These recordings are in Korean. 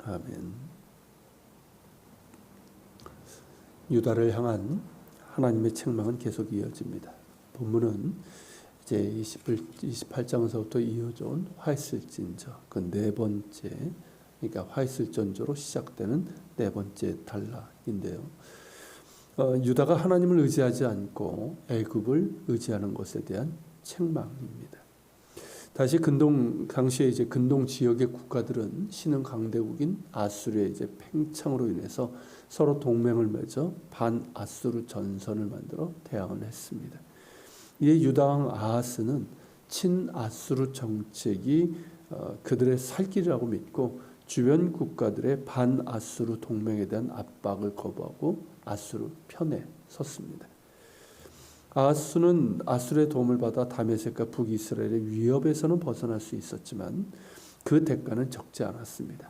아멘. 유다를 향한 하나님의 책망은 계속 이어집니다. 본문은 이제 28장에서부터 이어져온 화했을진저, 그 네 번째, 그러니까 화했을전조로 시작되는 네 번째 단락인데요. 유다가 하나님을 의지하지 않고 애굽을 의지하는 것에 대한 책망입니다. 다시 당시에 이제 근동 지역의 국가들은 신흥 강대국인 아수르의 이제 팽창으로 인해서 서로 동맹을 맺어 반아수르 전선을 만들어 대항을 했습니다. 이에 유다왕 아하스는 친아수르 정책이 그들의 살 길이라고 믿고 주변 국가들의 반아수르 동맹에 대한 압박을 거부하고 아수르 편에 섰습니다. 아하스는 아수르의 도움을 받아 다메섹과 북이스라엘의 위협에서는 벗어날 수 있었지만 그 대가는 적지 않았습니다.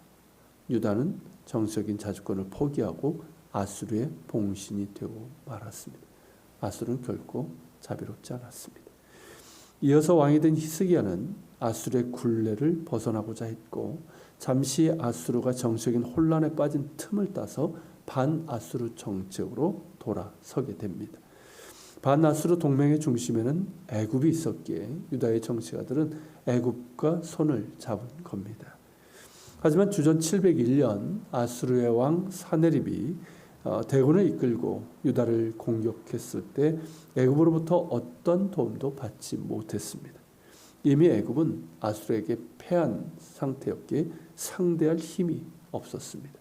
유다는 정적인 자주권을 포기하고 아수르의 봉신이 되고 말았습니다. 아수르는 결코 자비롭지 않았습니다. 이어서 왕이 된 히스기야는 아수르의 굴레를 벗어나고자 했고 잠시 아수르가 정적인 혼란에 빠진 틈을 따서 반아수르 정책으로 돌아서게 됩니다. 반아수르 동맹의 중심에는 애굽이 있었기에 유다의 정치가들은 애굽과 손을 잡은 겁니다. 하지만 주전 701년 아수르의 왕 사네립이 대군을 이끌고 유다를 공격했을 때 애굽으로부터 어떤 도움도 받지 못했습니다. 이미 애굽은 아수르에게 패한 상태였기에 상대할 힘이 없었습니다.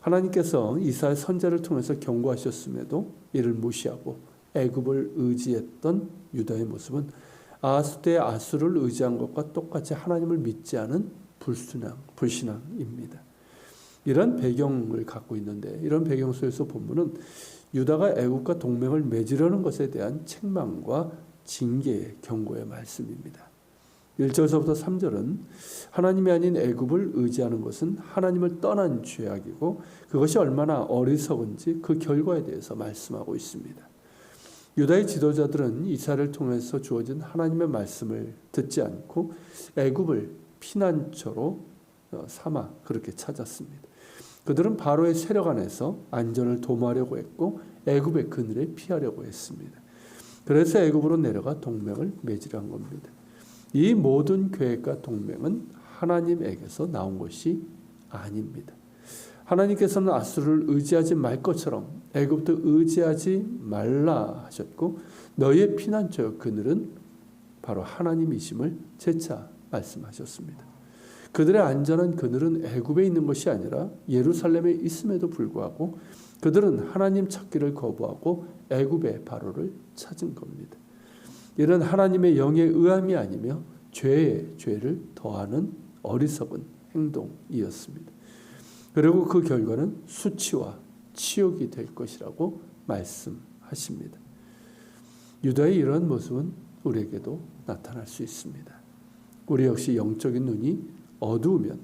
하나님께서 이사야 선지자를 통해서 경고하셨음에도 이를 무시하고 애굽을 의지했던 유다의 모습은 아하스 때 아수르를 의지한 것과 똑같이 하나님을 믿지 않은 불신앙입니다. 이런 배경을 갖고 있는데 이런 배경 속에서 본문은 유다가 애굽과 동맹을 맺으려는 것에 대한 책망과 징계의 경고의 말씀입니다. 1절서부터 3절은 하나님이 아닌 애굽을 의지하는 것은 하나님을 떠난 죄악이고 그것이 얼마나 어리석은지 그 결과에 대해서 말씀하고 있습니다. 유다의 지도자들은 이사를 통해서 주어진 하나님의 말씀을 듣지 않고 애굽을 피난처로 삼아 그렇게 찾았습니다. 그들은 바로의 세력 안에서 안전을 도모하려고 했고 애굽의 그늘에 피하려고 했습니다. 그래서 애굽으로 내려가 동맹을 맺으려 한 겁니다. 이 모든 계획과 동맹은 하나님에게서 나온 것이 아닙니다. 하나님께서는 아수르를 의지하지 말 것처럼 애굽도 의지하지 말라 하셨고 너희의 피난처 그늘은 바로 하나님이심을 재차 말씀하셨습니다. 그들의 안전한 그늘은 애굽에 있는 것이 아니라 예루살렘에 있음에도 불구하고 그들은 하나님 찾기를 거부하고 애굽의 바로를 찾은 겁니다. 이는 하나님의 영의 의함이 아니며 죄에 죄를 더하는 어리석은 행동이었습니다. 그리고 그 결과는 수치와 치욕이 될 것이라고 말씀하십니다. 유다의 이러한 모습은 우리에게도 나타날 수 있습니다. 우리 역시 영적인 눈이 어두우면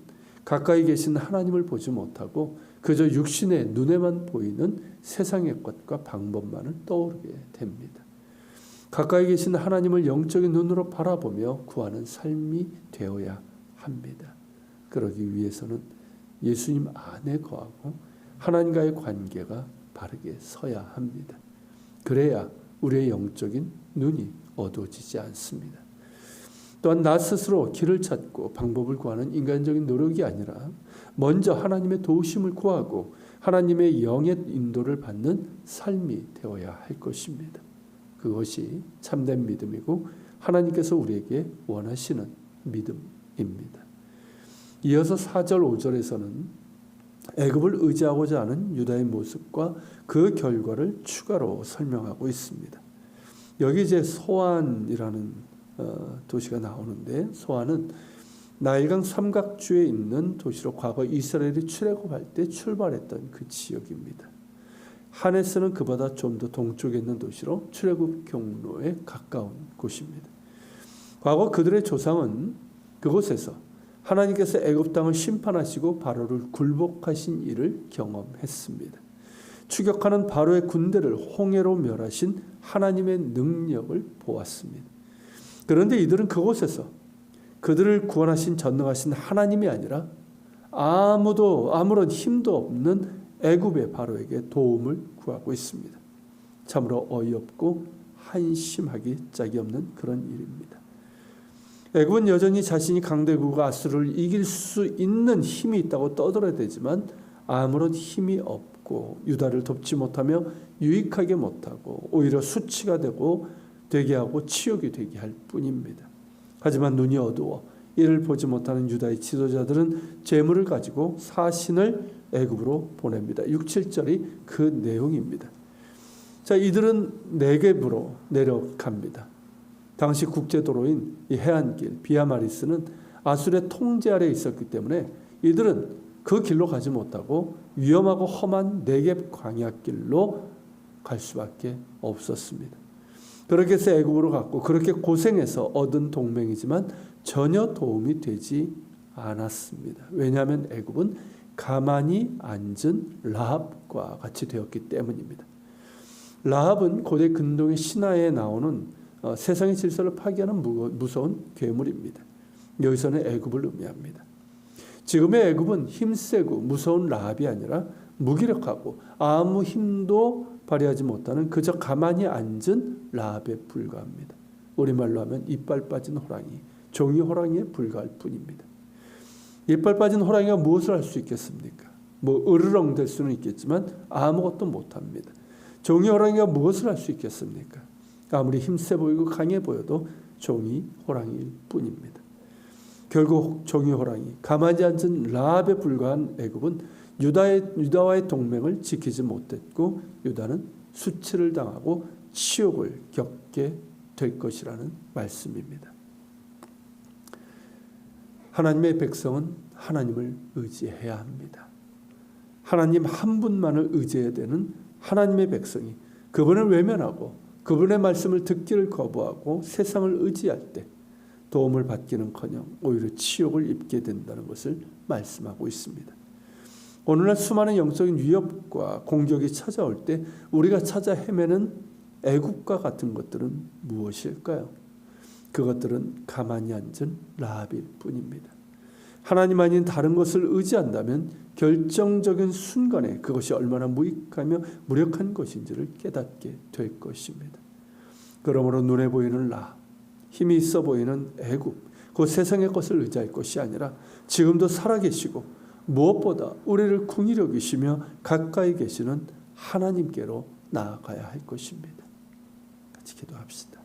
가까이 계신 하나님을 보지 못하고 그저 육신의 눈에만 보이는 세상의 것과 방법만을 떠오르게 됩니다. 가까이 계신 하나님을 영적인 눈으로 바라보며 구하는 삶이 되어야 합니다. 그러기 위해서는 예수님 안에 거하고 하나님과의 관계가 바르게 서야 합니다. 그래야 우리의 영적인 눈이 어두워지지 않습니다. 또한 나 스스로 길을 찾고 방법을 구하는 인간적인 노력이 아니라 먼저 하나님의 도우심을 구하고 하나님의 영의 인도를 받는 삶이 되어야 할 것입니다. 그것이 참된 믿음이고 하나님께서 우리에게 원하시는 믿음입니다. 이어서 4절 5절에서는 애굽을 의지하고자 하는 유다의 모습과 그 결과를 추가로 설명하고 있습니다. 여기 이제 소안이라는 도시가 나오는데 소안은 나일강 삼각주에 있는 도시로 과거 이스라엘이 출애굽할 때 출발했던 그 지역입니다. 하네스는 그보다 좀 더 동쪽에 있는 도시로 출애굽 경로에 가까운 곳입니다. 과거 그들의 조상은 그곳에서 하나님께서 애굽 땅을 심판하시고 바로를 굴복하신 일을 경험했습니다. 추격하는 바로의 군대를 홍해로 멸하신 하나님의 능력을 보았습니다. 그런데 이들은 그곳에서 그들을 구원하신 전능하신 하나님이 아니라 아무런 힘도 없는 애굽의 바로에게 도움을 구하고 있습니다. 참으로 어이없고 한심하기 짝이 없는 그런 일입니다. 애굽은 여전히 자신이 강대국가 아수르를 이길 수 있는 힘이 있다고 떠들어대지만 아무런 힘이 없고 유다를 돕지 못하며 유익하게 못하고 오히려 수치가 되게 하고 치욕이 되게 할 뿐입니다. 하지만 눈이 어두워 이를 보지 못하는 유다의 지도자들은 재물을 가지고 사신을 애굽으로 보냅니다. 6, 7절이 그 내용입니다. 자, 이들은 네겝으로 내려갑니다. 당시 국제도로인 이 해안길 비아마리스는 아술의 통제 아래에 있었기 때문에 이들은 그 길로 가지 못하고 위험하고 험한 네겝 광야길로 갈 수밖에 없었습니다. 그렇게 해서 애굽으로 갔고 그렇게 고생해서 얻은 동맹이지만 전혀 도움이 되지 않았습니다. 왜냐하면 애굽은 가만히 앉은 라합과 같이 되었기 때문입니다. 라합은 고대 근동의 신화에 나오는 세상의 질서를 파괴하는 무서운 괴물입니다. 여기서는 애굽을 의미합니다. 지금의 애굽은 힘세고 무서운 라합이 아니라 무기력하고 아무 힘도 발휘하지 못하는 그저 가만히 앉은 라합에 불과합니다. 우리말로 하면 이빨 빠진 호랑이, 종이 호랑이에 불과할 뿐입니다. 이빨 빠진 호랑이가 무엇을 할 수 있겠습니까? 으르렁 될 수는 있겠지만 아무것도 못합니다. 종이 호랑이가 무엇을 할 수 있겠습니까? 아무리 힘세 보이고 강해 보여도 종이 호랑이일 뿐입니다. 결국 종이 호랑이, 가만히 앉은 라합에 불과한 애굽은 유다와의 동맹을 지키지 못했고 유다는 수치를 당하고 치욕을 겪게 될 것이라는 말씀입니다. 하나님의 백성은 하나님을 의지해야 합니다. 하나님 한 분만을 의지해야 되는 하나님의 백성이 그분을 외면하고 그분의 말씀을 듣기를 거부하고 세상을 의지할 때 도움을 받기는커녕 오히려 치욕을 입게 된다는 것을 말씀하고 있습니다. 오늘날 수많은 영적인 위협과 공격이 찾아올 때 우리가 찾아 헤매는 애국과 같은 것들은 무엇일까요? 그것들은 가만히 앉은 라합일 뿐입니다. 하나님 아닌 다른 것을 의지한다면 결정적인 순간에 그것이 얼마나 무익하며 무력한 것인지를 깨닫게 될 것입니다. 그러므로 눈에 보이는 라합, 힘이 있어 보이는 애굽, 그 세상의 것을 의지할 것이 아니라 지금도 살아계시고 무엇보다 우리를 긍휼히 여기시며 가까이 계시는 하나님께로 나아가야 할 것입니다. 같이 기도합시다.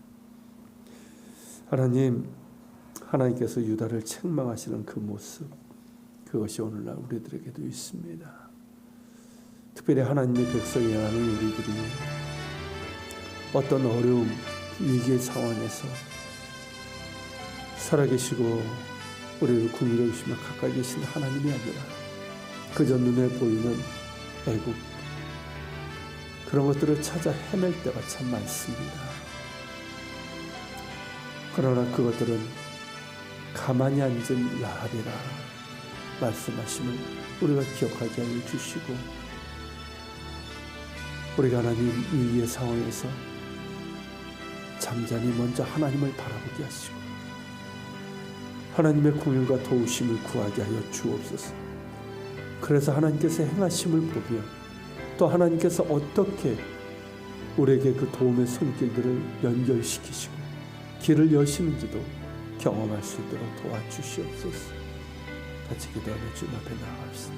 하나님께서 유다를 책망하시는 그 모습, 그것이 오늘날 우리들에게도 있습니다. 특별히 하나님의 백성이라는 우리들이 어떤 어려움, 위기의 상황에서 살아계시고 우리를 긍휼히 여기시며 가까이 계신 하나님이 아니라 그저 눈에 보이는 애국, 그런 것들을 찾아 헤맬 때가 참 많습니다. 그러나 그것들은 가만히 앉은 라합이라 말씀하심을 우리가 기억하게 하여 주시고, 우리가 하나님 위기의 상황에서 잠잠히 먼저 하나님을 바라보게 하시고 하나님의 긍휼과 도우심을 구하게 하여 주옵소서. 그래서 하나님께서 행하심을 보며 또 하나님께서 어떻게 우리에게 그 도움의 손길들을 연결시키시고 길을 여시는지도 경험할 수 있도록 도와주시옵소서. 같이 기도하며 주님 앞에 나아갑시다.